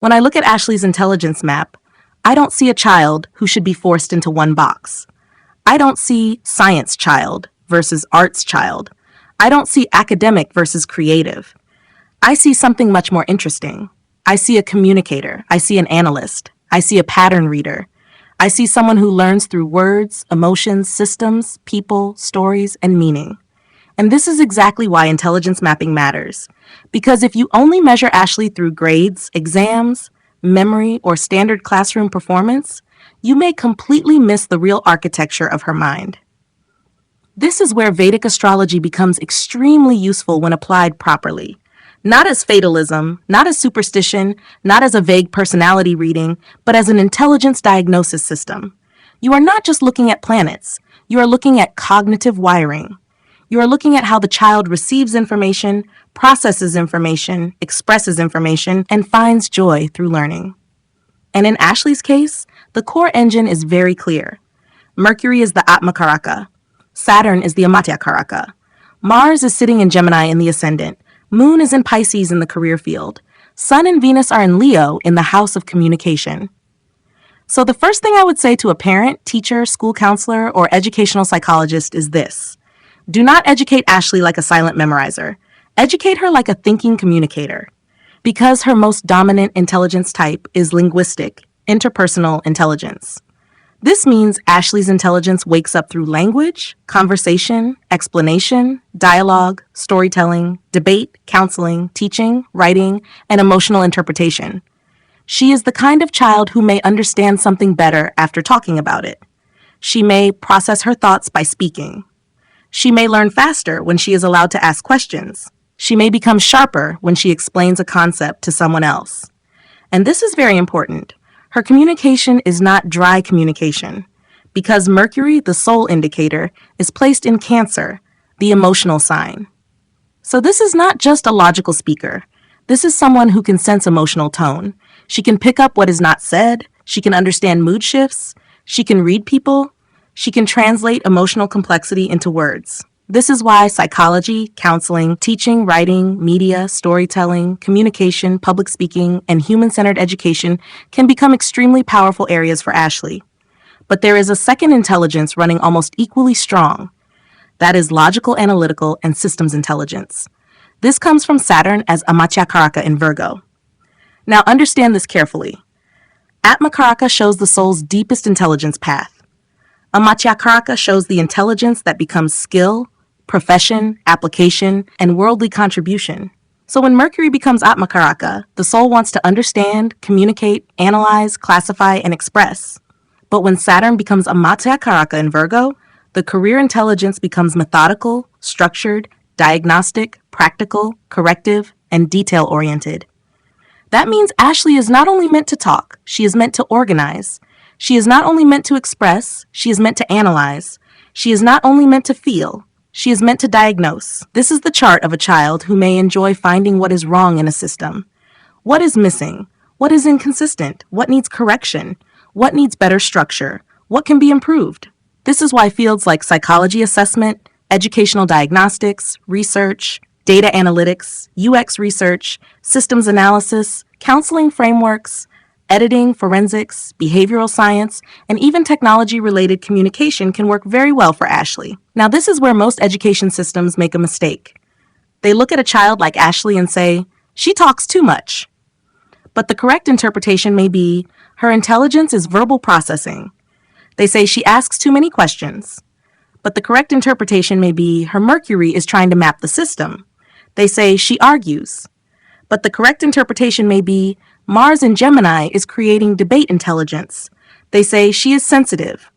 When I look at Ashley's intelligence map, I don't see a child who should be forced into one box. I don't see science child versus arts child. I don't see academic versus creative. I see something much more interesting. I see a communicator. I see an analyst. I see a pattern reader. I see someone who learns through words, emotions, systems, people, stories, and meaning. And this is exactly why intelligence mapping matters. Because if you only measure Ashley through grades, exams, memory, or standard classroom performance, you may completely miss the real architecture of her mind. This is where Vedic astrology becomes extremely useful when applied properly. Not as fatalism, not as superstition, not as a vague personality reading, but as an intelligence diagnosis system. You are not just looking at planets, you are looking at cognitive wiring. You are looking at how the child receives information, processes information, expresses information, and finds joy through learning. And in Ashley's case, the core engine is very clear. Mercury is the Atmakaraka. Saturn is the Atmakaraka. Mars is sitting in Gemini in the ascendant. Moon is in Pisces in the career field. Sun and Venus are in Leo in the house of communication. So the first thing I would say to a parent, teacher, school counselor, or educational psychologist is this. Do not educate Ashley like a silent memorizer. Educate her like a thinking communicator. Because her most dominant intelligence type is linguistic, interpersonal intelligence. This means Ashley's intelligence wakes up through language, conversation, explanation, dialogue, storytelling, debate, counseling, teaching, writing, and emotional interpretation. She is the kind of child who may understand something better after talking about it. She may process her thoughts by speaking. She may learn faster when she is allowed to ask questions. She may become sharper when she explains a concept to someone else. And this is very important. Her communication is not dry communication, because Mercury, the soul indicator, is placed in Cancer, the emotional sign. So this is not just a logical speaker. This is someone who can sense emotional tone. She can pick up what is not said. She can understand mood shifts. She can read people. She can translate emotional complexity into words. This is why psychology, counseling, teaching, writing, media, storytelling, communication, public speaking, and human-centered education can become extremely powerful areas for Ashley. But there is a second intelligence running almost equally strong. That is logical, analytical, and systems intelligence. This comes from Saturn as Atmakaraka in Virgo. Now understand this carefully. Atmakaraka shows the soul's deepest intelligence path. Atmakaraka shows the intelligence that becomes skill, profession, application, and worldly contribution. So when Mercury becomes Atmakaraka, the soul wants to understand, communicate, analyze, classify, and express. But when Saturn becomes Atmakaraka in Virgo, the career intelligence becomes methodical, structured, diagnostic, practical, corrective, and detail-oriented. That means Ashley is not only meant to talk, she is meant to organize. She is not only meant to express, she is meant to analyze. She is not only meant to feel, she is meant to diagnose. This is the chart of a child who may enjoy finding what is wrong in a system. What is missing? What is inconsistent? What needs correction? What needs better structure? What can be improved? This is why fields like psychology assessment, educational diagnostics, research, data analytics, UX research, systems analysis, counseling frameworks, editing, forensics, behavioral science, and even technology-related communication can work very well for Ashley. Now, this is where most education systems make a mistake. They look at a child like Ashley and say, she talks too much. But the correct interpretation may be, her intelligence is verbal processing. They say she asks too many questions. But the correct interpretation may be, her Mercury is trying to map the system. They say she argues. But the correct interpretation may be, Mars in Gemini is creating debate intelligence. They say she is sensitive.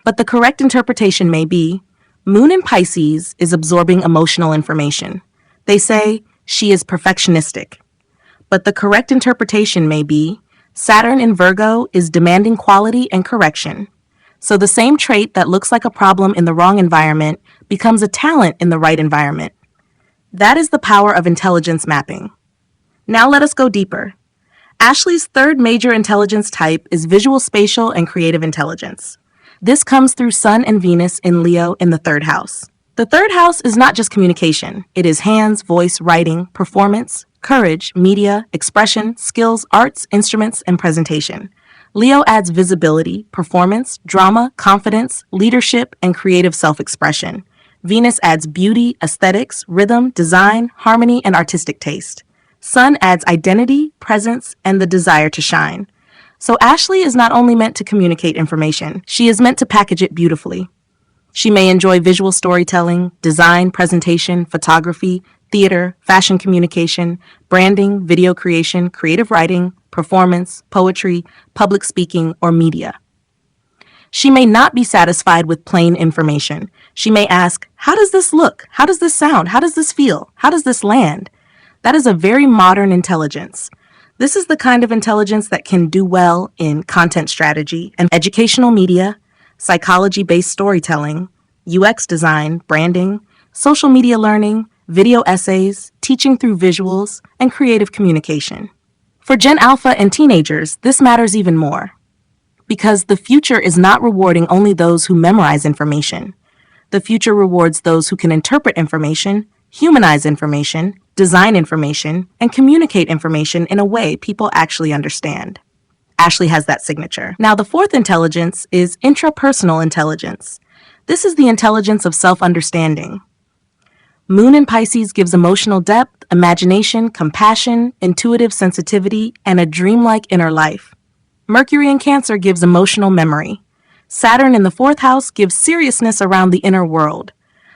But the correct interpretation may be, Moon in Pisces is absorbing emotional information. They say she is perfectionistic. But the correct interpretation may be, Saturn in Virgo is demanding quality and correction. So the same trait that looks like a problem in the wrong environment becomes a talent in the right environment. That is the power of intelligence mapping. Now let us go deeper. Ashley's third major intelligence type is visual, spatial, and creative intelligence. This comes through Sun and Venus in Leo in the third house. The third house is not just communication. It is hands, voice, writing, performance, Courage, media, expression, skills, arts, instruments, and presentation. Leo adds visibility, performance, drama, confidence, leadership, and creative self-expression. Venus adds beauty, aesthetics, rhythm, design, harmony, and artistic taste. Sun adds identity, presence, and the desire to shine. So Ashley is not only meant to communicate information, she is meant to package it beautifully. She may enjoy visual storytelling, design, presentation, photography, theater, fashion communication, branding, video creation, creative writing, performance, poetry, public speaking, or media. She may not be satisfied with plain information. She may ask, how does this look? How does this sound? How does this feel? How does this land? That is a very modern intelligence. This is the kind of intelligence that can do well in content strategy and educational media, psychology-based storytelling, UX design, branding, social media learning, video essays, teaching through visuals, and creative communication. For Gen Alpha and teenagers, this matters even more, because the future is not rewarding only those who memorize information. The future rewards those who can interpret information, humanize information, design information, and communicate information in a way people actually understand. Ashley has that signature. Now, the fourth intelligence is intrapersonal intelligence. This is the intelligence of self-understanding. Moon in Pisces gives emotional depth, imagination, compassion, intuitive sensitivity, and a dreamlike inner life. Mercury in Cancer gives emotional memory. Saturn in the fourth house gives seriousness around the inner world.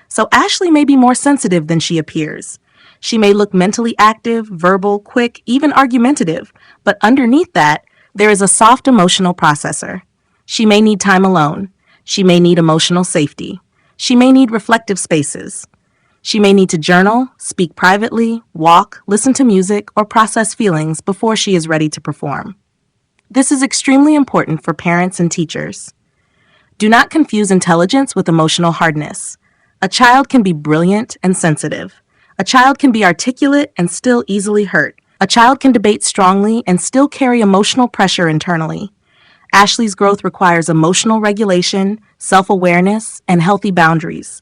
So Ashley may be more sensitive than she appears. She may look mentally active, verbal, quick, even argumentative, but underneath that, there is a soft emotional processor. She may need time alone. She may need emotional safety. She may need reflective spaces. She may need to journal, speak privately, walk, listen to music, or process feelings before she is ready to perform. This is extremely important for parents and teachers. Do not confuse intelligence with emotional hardness. A child can be brilliant and sensitive. A child can be articulate and still easily hurt. A child can debate strongly and still carry emotional pressure internally. Ashley's growth requires emotional regulation, self-awareness, and healthy boundaries.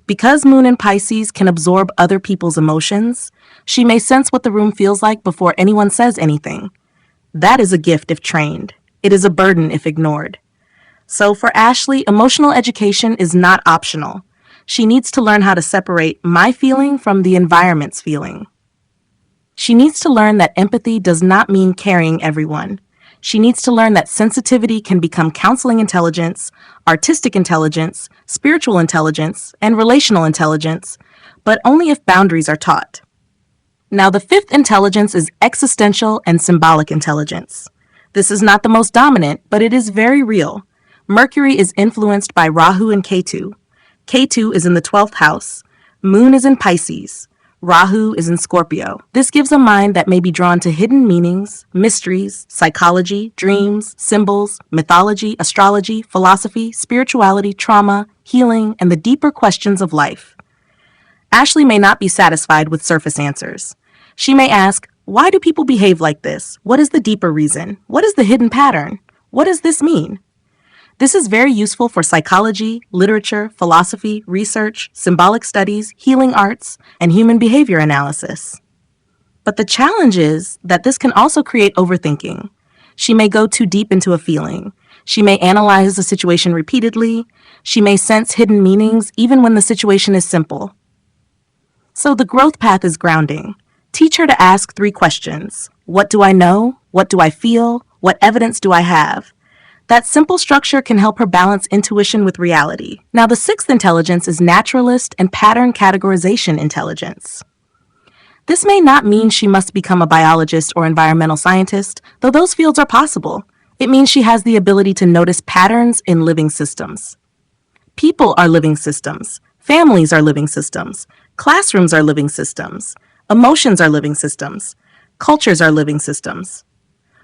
Because Moon in Pisces can absorb other people's emotions, she may sense what the room feels like before anyone says anything. That is a gift if trained. It is a burden if ignored. So for Ashley, emotional education is not optional. She needs to learn how to separate my feeling from the environment's feeling. She needs to learn that empathy does not mean carrying everyone. She needs to learn that sensitivity can become counseling intelligence, artistic intelligence, spiritual intelligence, and relational intelligence, but only if boundaries are taught. Now, the fifth intelligence is existential and symbolic intelligence. This is not the most dominant, but it is very real. Mercury is influenced by Rahu and Ketu. Ketu is in the 12th house. Moon is in Pisces. Rahu is in Scorpio. This gives a mind that may be drawn to hidden meanings, mysteries, psychology, dreams, symbols, mythology, astrology, philosophy, spirituality, trauma, healing, and the deeper questions of life. Ashley may not be satisfied with surface answers. She may ask, why do people behave like this? What is the deeper reason? What is the hidden pattern? What does this mean? This is very useful for psychology, literature, philosophy, research, symbolic studies, healing arts, and human behavior analysis. But the challenge is that this can also create overthinking. She may go too deep into a feeling. She may analyze the situation repeatedly. She may sense hidden meanings even when the situation is simple. So the growth path is grounding. Teach her to ask 3 questions. What do I know? What do I feel? What evidence do I have? That simple structure can help her balance intuition with reality. Now, the sixth intelligence is naturalist and pattern categorization intelligence. This may not mean she must become a biologist or environmental scientist, though those fields are possible. It means she has the ability to notice patterns in living systems. People are living systems. Families are living systems. Classrooms are living systems. Emotions are living systems. Cultures are living systems.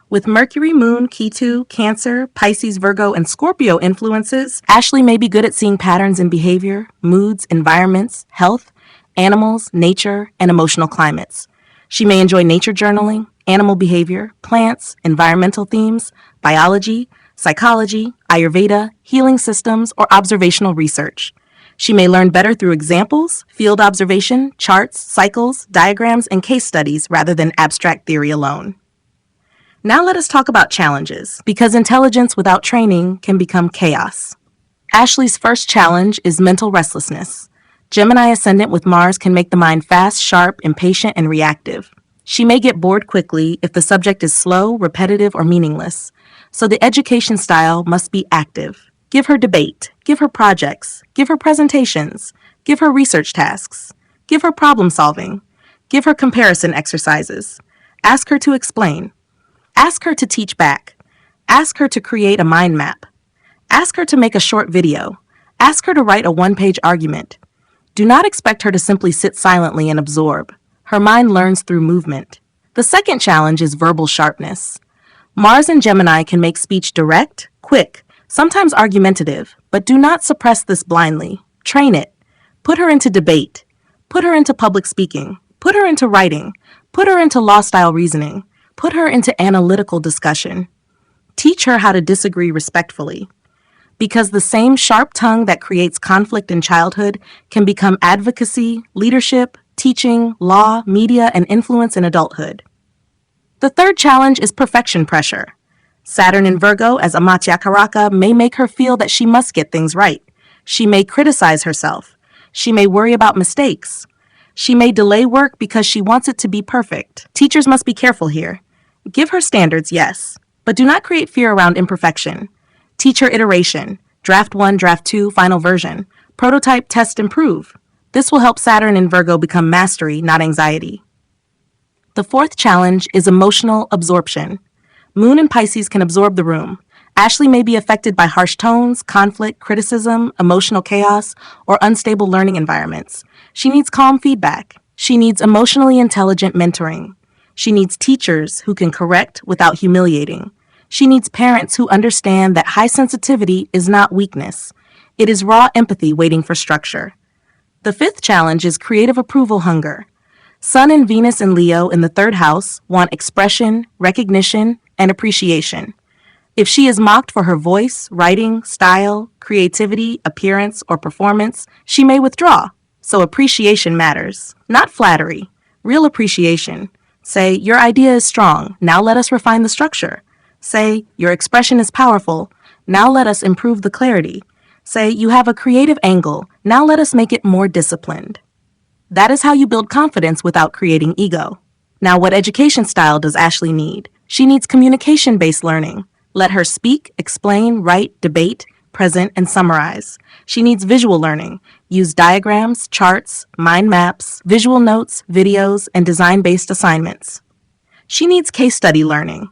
With Mercury, Moon, Ketu, Cancer, Pisces, Virgo, and Scorpio influences, Ashley may be good at seeing patterns in behavior, moods, environments, health, animals, nature, and emotional climates. She may enjoy nature journaling, animal behavior, plants, environmental themes, biology, psychology, Ayurveda, healing systems, or observational research. She may learn better through examples, field observation, charts, cycles, diagrams, and case studies rather than abstract theory alone. Now let us talk about challenges, because intelligence without training can become chaos. Ashley's first challenge is mental restlessness. Gemini ascendant with Mars can make the mind fast, sharp, impatient, and reactive. She may get bored quickly if the subject is slow, repetitive, or meaningless. So the education style must be active. Give her debate, give her projects, give her presentations, give her research tasks, give her problem solving, give her comparison exercises. Ask her to explain. Ask her to teach back. Ask her to create a mind map. Ask her to make a short video. Ask her to write a one-page argument. Do not expect her to simply sit silently and absorb. Her mind learns through movement. The second challenge is verbal sharpness. Mars and Gemini can make speech direct, quick, sometimes argumentative, but do not suppress this blindly. Train it. Put her into debate. Put her into public speaking. Put her into writing. Put her into law-style reasoning. Put her into analytical discussion. Teach her how to disagree respectfully. Because the same sharp tongue that creates conflict in childhood can become advocacy, leadership, teaching, law, media, and influence in adulthood. The third challenge is perfection pressure. Saturn in Virgo as Atmakaraka may make her feel that she must get things right. She may criticize herself. She may worry about mistakes. She may delay work because she wants it to be perfect. Teachers must be careful here. Give her standards, yes, but do not create fear around imperfection. Teach her iteration, draft 1, draft 2, final version, prototype, test, improve. This will help Saturn in Virgo become mastery, not anxiety. The fourth challenge is emotional absorption. Moon in Pisces can absorb the room. Ashley may be affected by harsh tones, conflict, criticism, emotional chaos, or unstable learning environments. She needs calm feedback. She needs emotionally intelligent mentoring. She needs teachers who can correct without humiliating. She needs parents who understand that high sensitivity is not weakness. It is raw empathy waiting for structure. The fifth challenge is creative approval hunger. Sun and Venus in Leo in the third house want expression, recognition, and appreciation. If she is mocked for her voice, writing, style, creativity, appearance, or performance, she may withdraw. So appreciation matters. Not flattery. Real appreciation. Say, your idea is strong. Now let us refine the structure. Say, your expression is powerful. Now let us improve the clarity. Say, you have a creative angle. Now let us make it more disciplined. That is how you build confidence without creating ego. Now, what education style does Ashley need? She needs communication-based learning. Let her speak, explain, write, debate, present, and summarize. She needs visual learning. Use diagrams, charts, mind maps, visual notes, videos, and design-based assignments. She needs case study learning.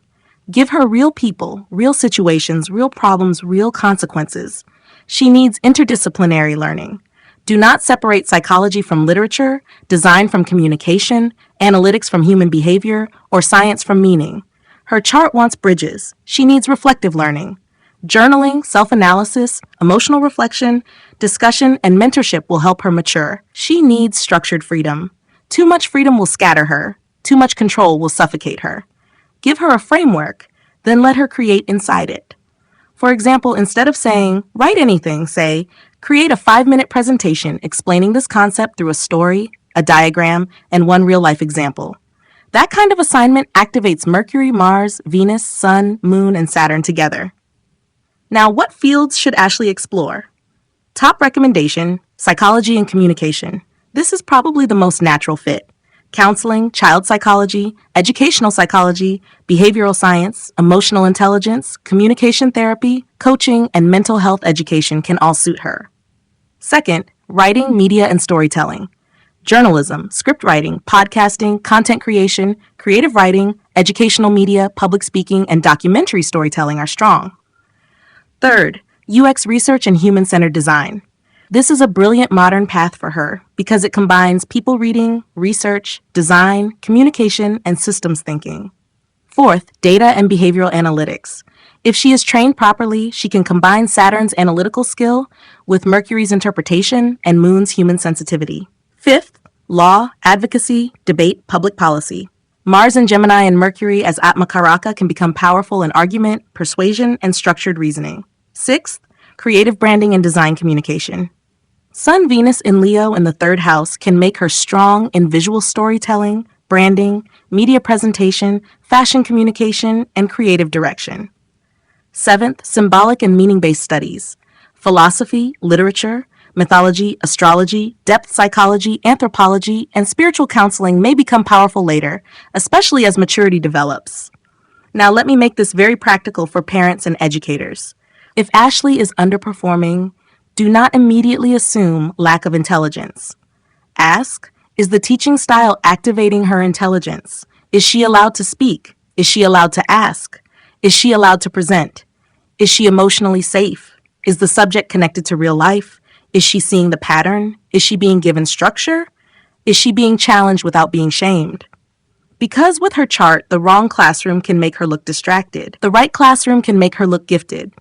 Give her real people, real situations, real problems, real consequences. She needs interdisciplinary learning. Do not separate psychology from literature, design from communication, analytics from human behavior, or science from meaning. Her chart wants bridges. She needs reflective learning. Journaling, self-analysis, emotional reflection, discussion, and mentorship will help her mature. She needs structured freedom. Too much freedom will scatter her. Too much control will suffocate her. Give her a framework, then let her create inside it. For example, instead of saying, write anything, say, create a 5-minute presentation explaining this concept through a story, a diagram, and one real-life example. That kind of assignment activates Mercury, Mars, Venus, Sun, Moon, and Saturn together. Now, what fields should Ashley explore? Top recommendation, psychology and communication. This is probably the most natural fit. Counseling, child psychology, educational psychology, behavioral science, emotional intelligence, communication therapy, coaching, and mental health education can all suit her. Second, writing, media, and storytelling. Journalism, script writing, podcasting, content creation, creative writing, educational media, public speaking, and documentary storytelling are strong. Third, UX research and human-centered design. This is a brilliant modern path for her because it combines people reading, research, design, communication, and systems thinking. Fourth, data and behavioral analytics. If she is trained properly, she can combine Saturn's analytical skill with Mercury's interpretation and Moon's human sensitivity. Fifth, law, advocacy, debate, public policy. Mars and Gemini and Mercury as Atmakaraka can become powerful in argument, persuasion, and structured reasoning. Sixth, creative branding and design communication. Sun Venus in Leo in the third house can make her strong in visual storytelling, branding, media presentation, fashion communication, and creative direction. Seventh, symbolic and meaning-based studies. Philosophy, literature, mythology, astrology, depth psychology, anthropology, and spiritual counseling may become powerful later, especially as maturity develops. Now let me make this very practical for parents and educators. If Ashley is underperforming, do not immediately assume lack of intelligence. Ask, is the teaching style activating her intelligence? Is she allowed to speak? Is she allowed to ask? Is she allowed to present? Is she emotionally safe? Is the subject connected to real life? Is she seeing the pattern? Is she being given structure? Is she being challenged without being shamed? Because with her chart, the wrong classroom can make her look distracted. The right classroom can make her look gifted.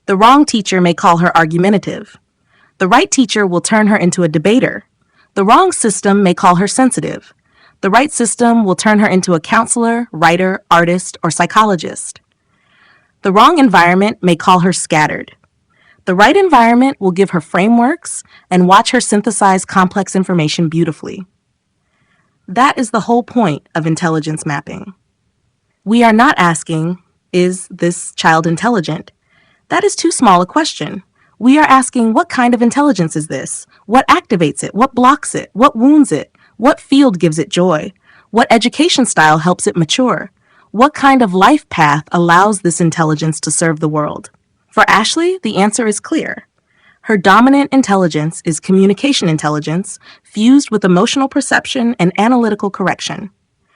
The wrong teacher may call her argumentative. The right teacher will turn her into a debater. The wrong system may call her sensitive. The right system will turn her into a counselor, writer, artist, or psychologist. The wrong environment may call her scattered. The right environment will give her frameworks and watch her synthesize complex information beautifully. That is the whole point of intelligence mapping. We are not asking, is this child intelligent? That is too small a question. We are asking, what kind of intelligence is this? What activates it? What blocks it? What wounds it? What field gives it joy? What education style helps it mature? What kind of life path allows this intelligence to serve the world? For Ashley, the answer is clear. Her dominant intelligence is communication intelligence fused with emotional perception and analytical correction.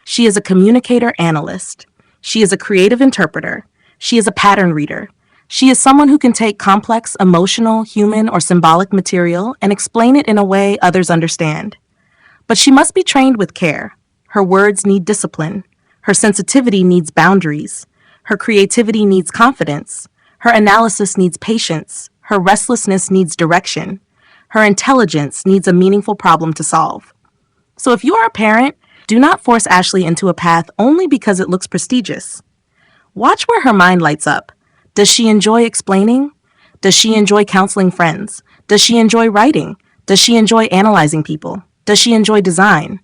She is a communicator analyst. She is a creative interpreter. She is a pattern reader. She is someone who can take complex, emotional, human, or symbolic material and explain it in a way others understand. But she must be trained with care. Her words need discipline. Her sensitivity needs boundaries. Her creativity needs confidence. Her analysis needs patience. Her restlessness needs direction. Her intelligence needs a meaningful problem to solve. So if you are a parent, do not force Ashley into a path only because it looks prestigious. Watch where her mind lights up. Does she enjoy explaining? Does she enjoy counseling friends? Does she enjoy writing? Does she enjoy analyzing people? Does she enjoy design?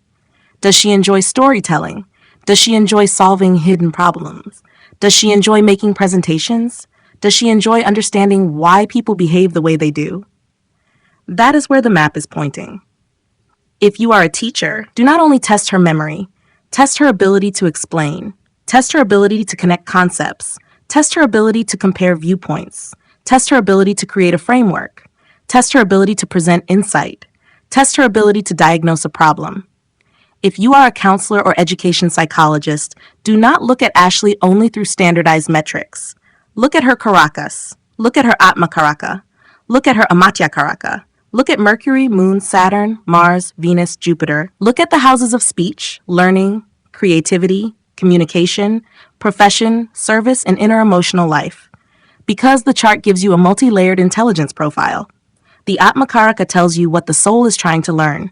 Does she enjoy storytelling? Does she enjoy solving hidden problems? Does she enjoy making presentations? Does she enjoy understanding why people behave the way they do? That is where the map is pointing. If you are a teacher, do not only test her memory, test her ability to explain, test her ability to connect concepts, test her ability to compare viewpoints, test her ability to create a framework, test her ability to present insight, test her ability to diagnose a problem. If you are a counselor or education psychologist, do not look at Ashley only through standardized metrics. Look at her Karakas. Look at her Atmakaraka. Look at her Atmakaraka. Look at Mercury, Moon, Saturn, Mars, Venus, Jupiter. Look at the houses of speech, learning, creativity, communication, profession, service, and inner emotional life. Because the chart gives you a multi-layered intelligence profile. The Atmakaraka tells you what the soul is trying to learn.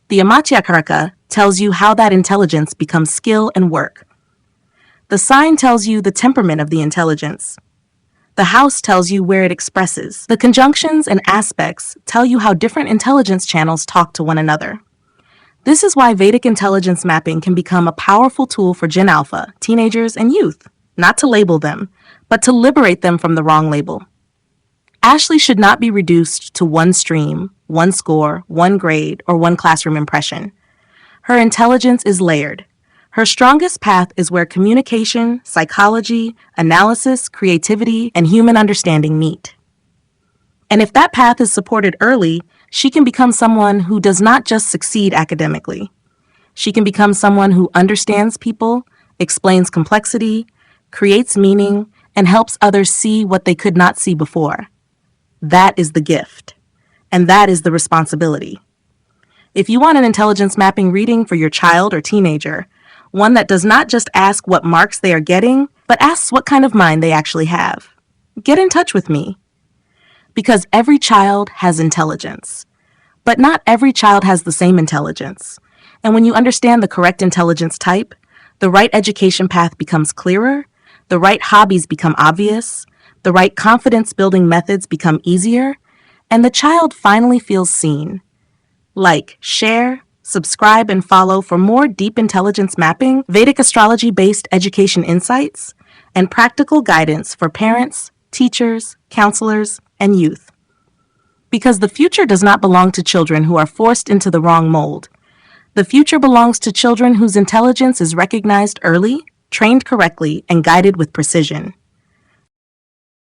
The Atmakaraka tells you how that intelligence becomes skill and work. The sign tells you the temperament of the intelligence. The house tells you where it expresses. The conjunctions and aspects tell you how different intelligence channels talk to one another. This is why Vedic intelligence mapping can become a powerful tool for Gen Alpha, teenagers, and youth, not to label them, but to liberate them from the wrong label. Ashley should not be reduced to one stream, one score, one grade, or one classroom impression. Her intelligence is layered. Her strongest path is where communication, psychology, analysis, creativity, and human understanding meet. And if that path is supported early, she can become someone who does not just succeed academically. She can become someone who understands people, explains complexity, creates meaning, and helps others see what they could not see before. That is the gift. And that is the responsibility. If you want an intelligence mapping reading for your child or teenager, one that does not just ask what marks they are getting, but asks what kind of mind they actually have, get in touch with me. Because every child has intelligence, but not every child has the same intelligence. And when you understand the correct intelligence type, the right education path becomes clearer, the right hobbies become obvious, the right confidence-building methods become easier, and the child finally feels seen. Like, share, subscribe, and follow for more deep intelligence mapping, Vedic astrology-based education insights, and practical guidance for parents, teachers, counselors, and youth. Because the future does not belong to children who are forced into the wrong mold. The future belongs to children whose intelligence is recognized early, trained correctly, and guided with precision.